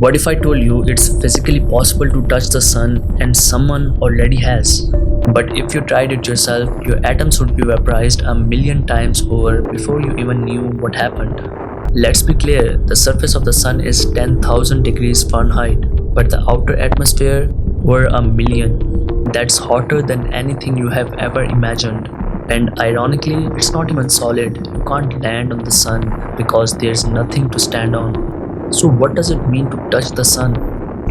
What if I told you it's physically possible to touch the sun and someone already has? But if you tried it yourself, your atoms would be vaporized a million times over before you even knew what happened. Let's be clear, the surface of the sun is 10,000 degrees Fahrenheit, but the outer atmosphere were a million. That's hotter than anything you have ever imagined. And ironically, it's not even solid. You can't land on the sun because there's nothing to stand on. So, what does it mean to touch the sun?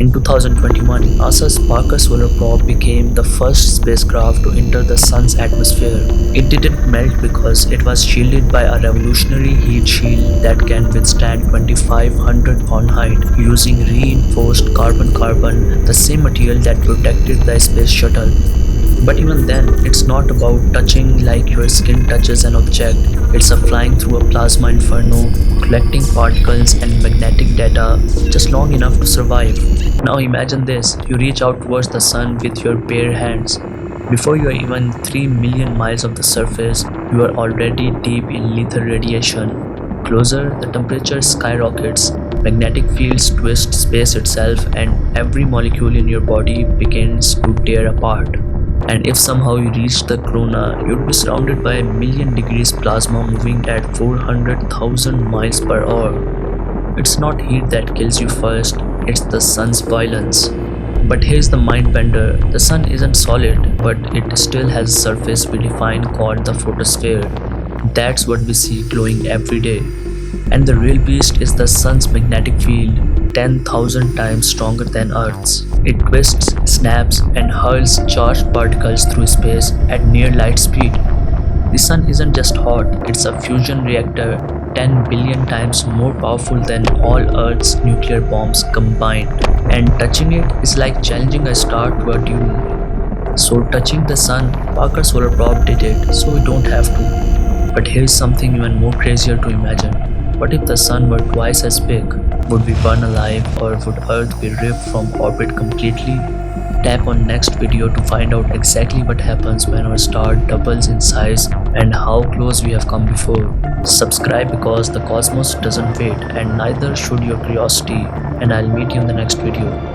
In 2021, NASA's Parker Solar Probe became the first spacecraft to enter the sun's atmosphere. It didn't melt because it was shielded by a revolutionary heat shield that can withstand 2500 Fahrenheit using reinforced carbon-carbon, the same material that protected the space shuttle. But even then, it's not about touching like your skin touches an object. It's a flying through a plasma inferno, collecting particles and magnetic data just long enough to survive. Now imagine this, you reach out towards the sun with your bare hands. Before you are even 3 million miles of the surface, you are already deep in lethal radiation. Closer, the temperature skyrockets, magnetic fields twist space itself, and every molecule in your body begins to tear apart. And if somehow you reach the corona, you'd be surrounded by a million degrees plasma moving at 400,000 miles per hour. It's not heat that kills you first, it's the sun's violence. But here's the mind bender, the sun isn't solid, but it still has a surface we define called the photosphere. That's what we see glowing every day. And the real beast is the sun's magnetic field, 10,000 times stronger than Earth's. It twists, snaps, and hurls charged particles through space at near light speed. The sun isn't just hot, it's a fusion reactor 10 billion times more powerful than all Earth's nuclear bombs combined. And touching it is like challenging a star to a duel. So touching the sun, Parker Solar Probe did it, so we don't have to. But here's something even more crazier to imagine. What if the sun were twice as big? Would we burn alive, or would Earth be ripped from orbit completely? Tap on next video to find out exactly what happens when our star doubles in size and how close we have come before. Subscribe because the cosmos doesn't wait, and neither should your curiosity, and I'll meet you in the next video.